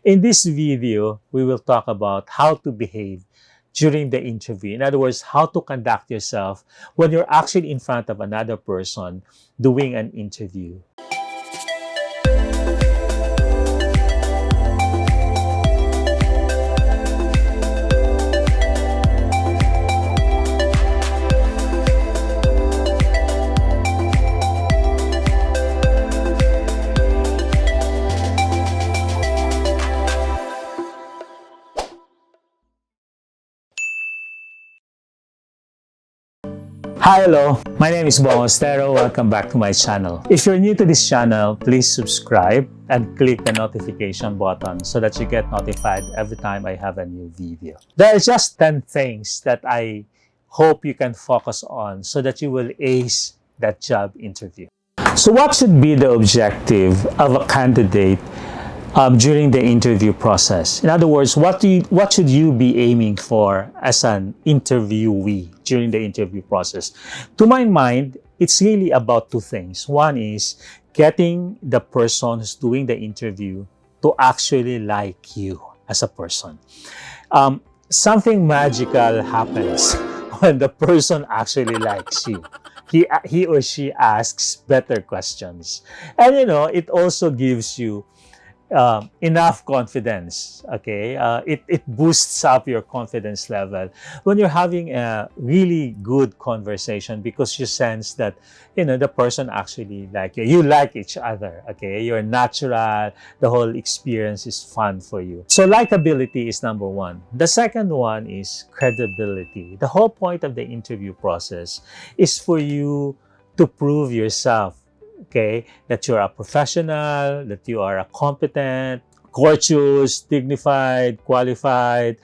In this video, we will talk about how to behave during the interview. In other words, how to conduct yourself when you're actually in front of another person doing an interview. Hi, hello. My name is Bong Austero. Welcome back to my channel. If you're new to this channel, please subscribe and click the notification button so that you get notified every time I have a new video. There are just 10 things that I hope you can focus on so that you will ace that job interview. So what should be the objective of a candidate during the interview process? In other words, what should you be aiming for as an interviewee during the interview process? To my mind, it's really about two things. One is getting the person who's doing the interview to actually like you as a person. Something magical happens when the person actually likes you. He or she asks better questions. And it also gives you enough confidence, okay? It boosts up your confidence level when you're having a really good conversation because you sense that, the person actually like you. You like each other, okay? You're natural. The whole experience is fun for you. So likability is number one. The second one is credibility. The whole point of the interview process is for you to prove yourself. Okay, that you're a professional, that you are a competent, courteous, dignified, qualified,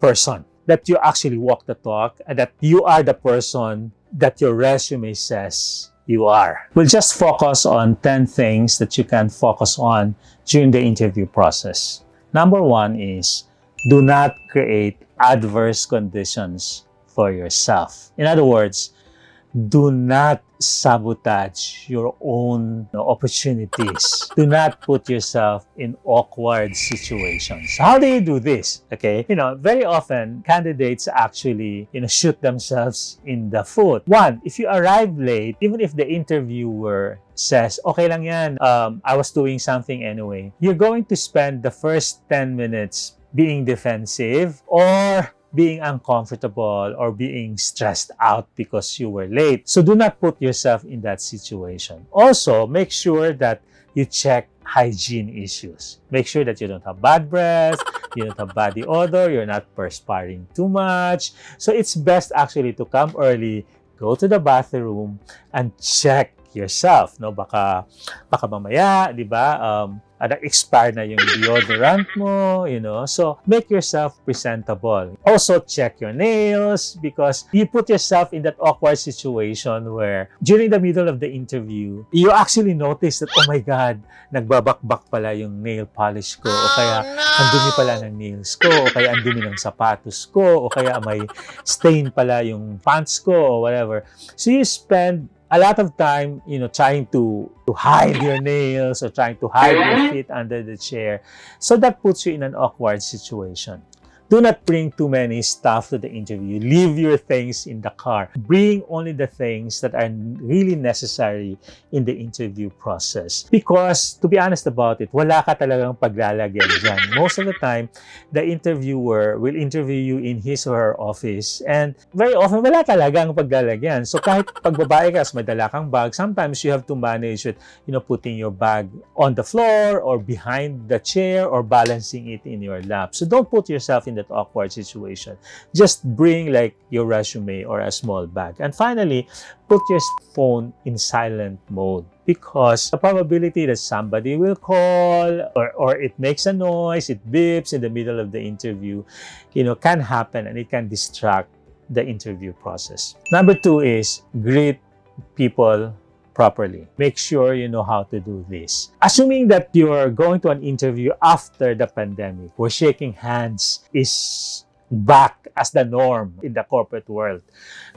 person. That you actually walk the talk and that you are the person that your resume says you are. We'll just focus on 10 things that you can focus on during the interview process. Number one is do not create adverse conditions for yourself. In other words, do not sabotage your own opportunities. Do not put yourself in awkward situations. How do you do this? Okay, very often candidates actually, shoot themselves in the foot. One, if you arrive late, even if the interviewer says, okay lang yan, I was doing something anyway, you're going to spend the first 10 minutes being defensive or being uncomfortable or being stressed out because you were late. So do not put yourself in that situation. Also, make sure that you check hygiene issues. Make sure that you don't have bad breath, you don't have body odor, you're not perspiring too much. So it's best actually to come early, go to the bathroom, and check yourself. Baka mamaya, di ba? Expire na yung deodorant mo, So, make yourself presentable. Also, check your nails because you put yourself in that awkward situation where during the middle of the interview, you actually notice that, oh my God, nagbabakbak pala yung nail polish ko o kaya ang dumi pala ng nails ko o kaya ang dumi ng sapatos ko o kaya may stain pala yung pants ko or whatever. So, you spend a lot of time, trying to hide your nails or trying to hide your feet under the chair. So that puts you in an awkward situation. Do not bring too many stuff to the interview. Leave your things in the car. Bring only the things that are really necessary in the interview process. Because, to be honest about it, wala ka talagang paglalagyan dyan. Most of the time, the interviewer will interview you in his or her office. And very often, wala talagang paglalagyan. So kahit pagbabae ka, may dala kang bag, sometimes you have to manage it, putting your bag on the floor or behind the chair or balancing it in your lap. So don't put yourself in that awkward situation. Just bring like your resume or a small bag. And finally, put your phone in silent mode because the probability that somebody will call or it makes a noise, it beeps in the middle of the interview, can happen and it can distract the interview process. Number two is greet people properly. Make sure you know how to do this. Assuming that you're going to an interview after the pandemic, where shaking hands is back as the norm in the corporate world,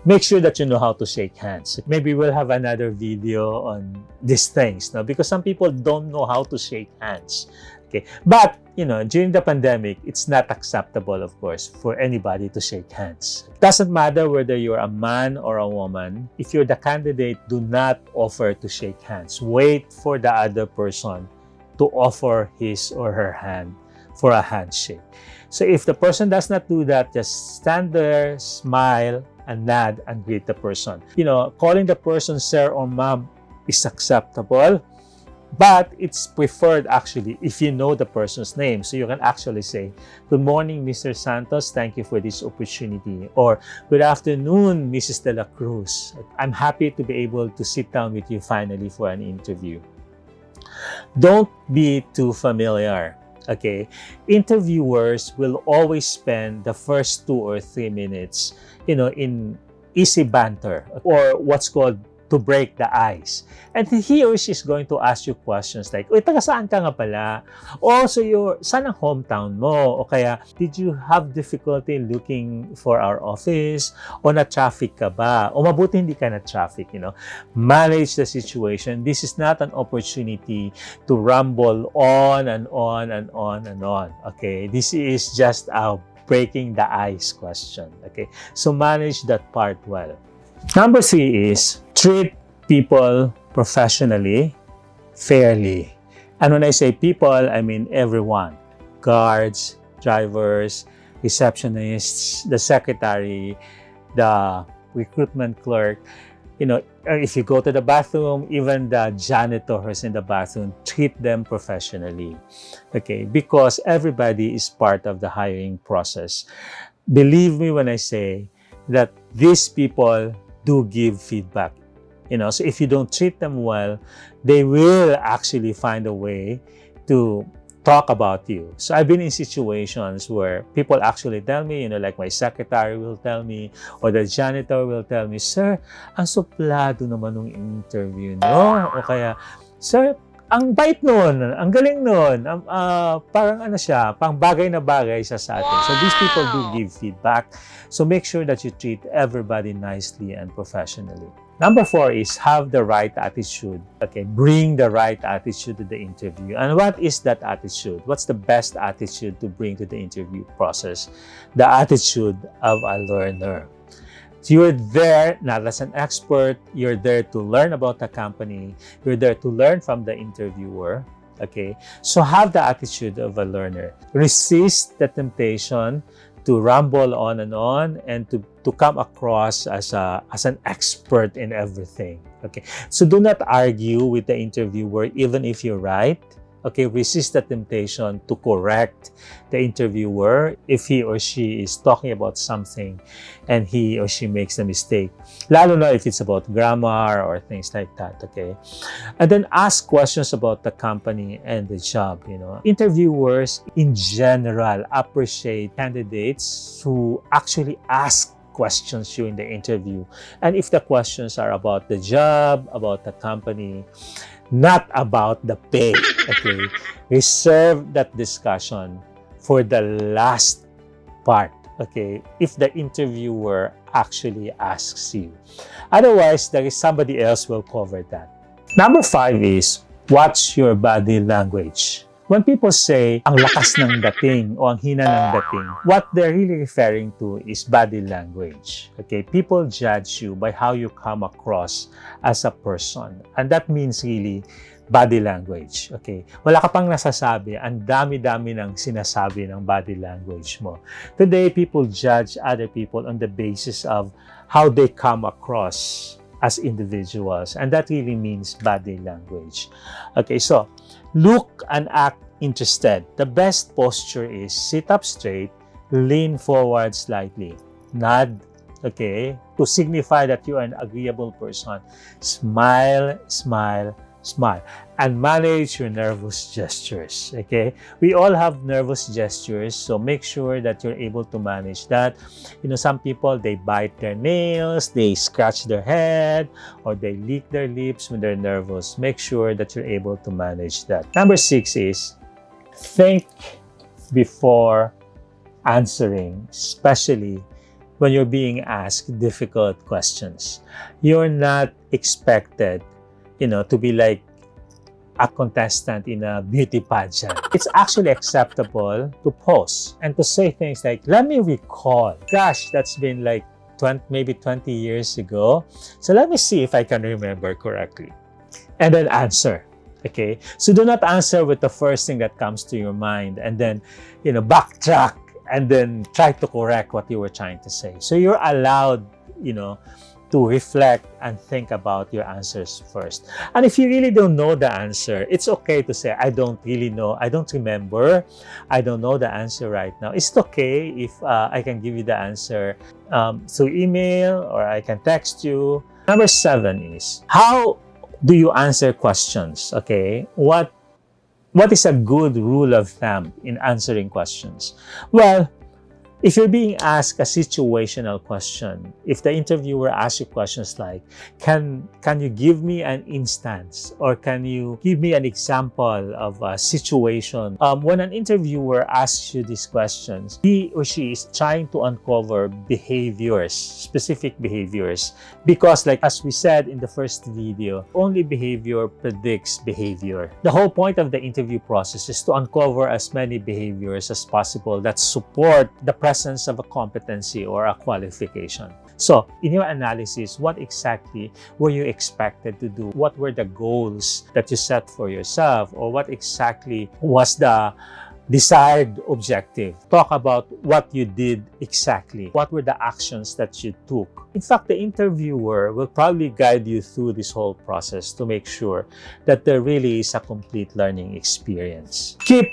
make sure that you know how to shake hands. Maybe we'll have another video on these things, because some people don't know how to shake hands. Okay, but during the pandemic, it's not acceptable, of course, for anybody to shake hands. It doesn't matter whether you're a man or a woman. If you're the candidate, do not offer to shake hands. Wait for the other person to offer his or her hand for a handshake. So if the person does not do that, just stand there, smile, and nod and greet the person. Calling the person sir or ma'am is acceptable, but it's preferred actually if you know the person's name. So you can actually say, "Good morning, Mr. Santos. Thank you for this opportunity." Or, "Good afternoon, Mrs. De La Cruz. I'm happy to be able to sit down with you finally for an interview." Don't be too familiar. Okay, interviewers will always spend the first 2 or 3 minutes, in easy banter or what's called to break the ice. And he or she is going to ask you questions like, "Uy, taga saan ka nga pala? O, so saan ang hometown mo? O kaya, did you have difficulty looking for our office? O na-traffic ka ba? O mabuti hindi ka na-traffic, Manage the situation. This is not an opportunity to ramble on and on and on and on. Okay? This is just a breaking the ice question. Okay? So manage that part well. Number 3 is treat people professionally, fairly. And when I say people, I mean everyone. Guards, drivers, receptionists, the secretary, the recruitment clerk. If you go to the bathroom, even the janitors in the bathroom, treat them professionally. Okay? Because everybody is part of the hiring process. Believe me when I say that these people do give feedback. So if you don't treat them well, they will actually find a way to talk about you. So I've been in situations where people actually tell me, like my secretary will tell me, or the janitor will tell me, "Sir, ang suplado naman ng interview no?" O kaya, "Sir, ang bait nun, ang galing nun, parang pang bagay na bagay siya sa atin." So these people do give feedback. So make sure that you treat everybody nicely and professionally. Number 4 is have the right attitude. Okay, bring the right attitude to the interview. And what is that attitude? What's the best attitude to bring to the interview process? The attitude of a learner. So you're there not as an expert, you're there to learn about the company, you're there to learn from the interviewer. Okay, so have the attitude of a learner. Resist the temptation to ramble on and to come across as an expert in everything. Okay, so do not argue with the interviewer even if you're right. Okay, resist the temptation to correct the interviewer if he or she is talking about something and he or she makes a mistake. Lalo na if it's about grammar or things like that, okay? And then ask questions about the company and the job, Interviewers in general appreciate candidates who actually ask questions during the interview. And if the questions are about the job, about the company, not about the pay, okay? Reserve that discussion for the last part, okay? If the interviewer actually asks you. Otherwise, there is somebody else will cover that. Number 5 is watch your body language. When people say, ang lakas ng dating o ang hina ng dating, what they're really referring to is body language. Okay? People judge you by how you come across as a person. And that means really body language. Okay? Wala ka pang nasasabi, ang dami-dami ng sinasabi ng body language mo. Today, people judge other people on the basis of how they come across as individuals. And that really means body language. Okay, so look and act interested. The best posture is sit up straight, lean forward slightly, nod, okay, to signify that you are an agreeable person. Smile, smile, smile, and manage your nervous gestures, okay? We all have nervous gestures, so make sure that you're able to manage that. Some people, they bite their nails, they scratch their head, or they lick their lips when they're nervous. Make sure that you're able to manage that. Number 6 is think before answering, especially when you're being asked difficult questions. You're not expected to be like a contestant in a beauty pageant. It's actually acceptable to pause and to say things like, let me recall. Gosh, that's been like maybe 20 years ago. So let me see if I can remember correctly. And then answer. Okay? So do not answer with the first thing that comes to your mind and then, backtrack and then try to correct what you were trying to say. So you're allowed, to reflect and think about your answers first. And if you really don't know the answer, it's okay to say, I don't really know, I don't remember, I don't know the answer right now. It's okay if I can give you the answer through email or I can text you. Number 7 is, how do you answer questions? Okay, what is a good rule of thumb in answering questions? Well, if you're being asked a situational question, if the interviewer asks you questions like, can you give me an instance or can you give me an example of a situation? When an interviewer asks you these questions, he or she is trying to uncover behaviors, specific behaviors, because like as we said in the first video, only behavior predicts behavior. The whole point of the interview process is to uncover as many behaviors as possible that support the presence of a competency or a qualification. So, in your analysis, what exactly were you expected to do? What were the goals that you set for yourself? Or what exactly was the desired objective? Talk about what you did exactly. What were the actions that you took? In fact, the interviewer will probably guide you through this whole process to make sure that there really is a complete learning experience. Keep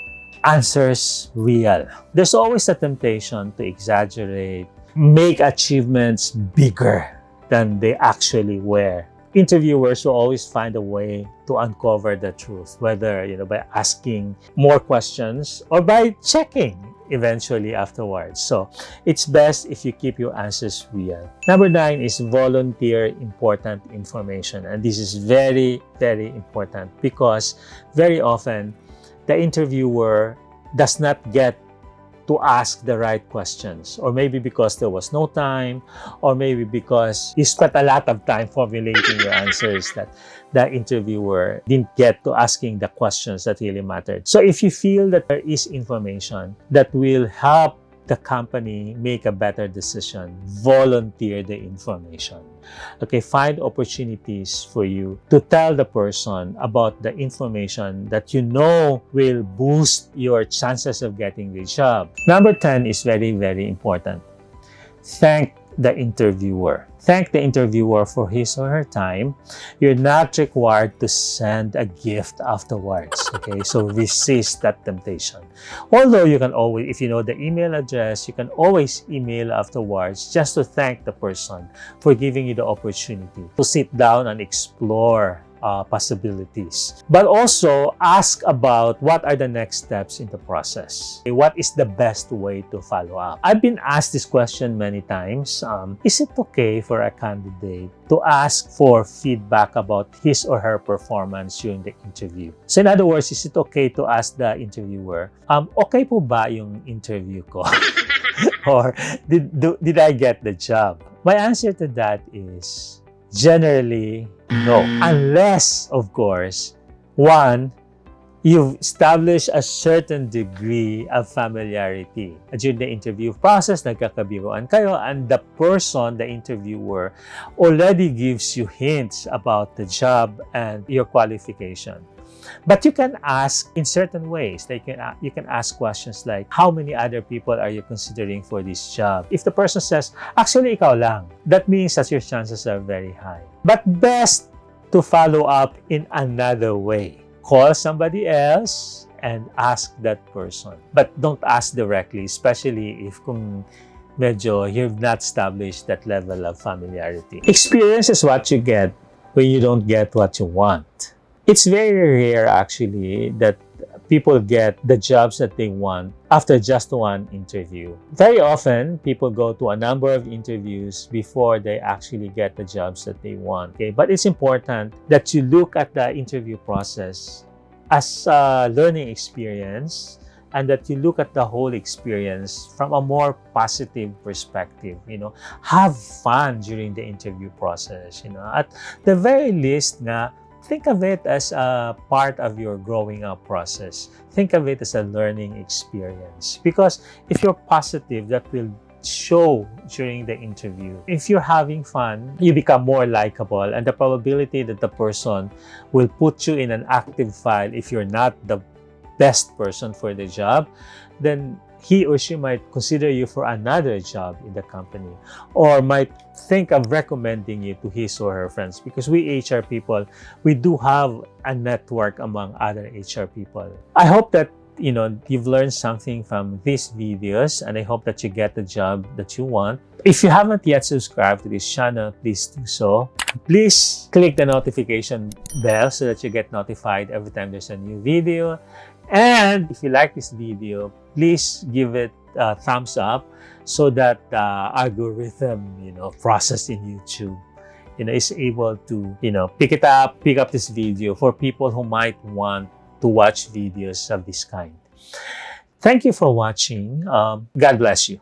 answers real. There's always a temptation to exaggerate, make achievements bigger than they actually were. Interviewers will always find a way to uncover the truth, whether by asking more questions or by checking eventually afterwards. So it's best if you keep your answers real. Number 9 is volunteer important information. And this is very, very important because very often the interviewer does not get to ask the right questions, or maybe because there was no time, or maybe because you spent a lot of time formulating your answers that the interviewer didn't get to asking the questions that really mattered. So if you feel that there is information that will help the company make a better decision, volunteer the information. Okay, find opportunities for you to tell the person about the information that you know will boost your chances of getting the job. Number 10 is very, very important. Thank the interviewer. Thank the interviewer for his or her time. You're not required to send a gift afterwards. Okay, so resist that temptation. Although you can always, if you know the email address, you can always email afterwards just to thank the person for giving you the opportunity to sit down and explore possibilities. But also ask about what are the next steps in the process. What is the best way to follow up? I've been asked this question many times. Is it okay for a candidate to ask for feedback about his or her performance during the interview? So in other words, is it okay to ask the interviewer, okay po ba yung interview ko? Or did I get the job? My answer to that is generally no. Unless, of course, one, you've established a certain degree of familiarity. During the interview process, nagkakabiruan kayo, and the person, the interviewer, already gives you hints about the job and your qualification. But you can ask in certain ways. Like you can ask questions like, how many other people are you considering for this job? If the person says, actually, ikaw lang, that means that your chances are very high. But best to follow up in another way. Call somebody else and ask that person. But don't ask directly, especially if kung medyo you've not established that level of familiarity. Experience is what you get when you don't get what you want. It's very rare, actually, that people get the jobs that they want after just one interview. Very often, people go to a number of interviews before they actually get the jobs that they want. Okay? But it's important that you look at the interview process as a learning experience, and that you look at the whole experience from a more positive perspective. Have fun during the interview process. At the very least, think of it as a part of your growing up process. Think of it as a learning experience. Because if you're positive, that will show during the interview. If you're having fun, you become more likable, and the probability that the person will put you in an active file if you're not the best person for the job, then he or she might consider you for another job in the company, or might think of recommending you to his or her friends. Because we HR people, we do have a network among other HR people. I hope that you've learned something from these videos, and I hope that you get the job that you want. If you haven't yet subscribed to this channel, please do so. Please click the notification bell so that you get notified every time there's a new video. And if you like this video, please give it a thumbs up so that algorithm, process in YouTube, is able to, pick up this video for people who might want to watch videos of this kind. Thank you for watching. God bless you.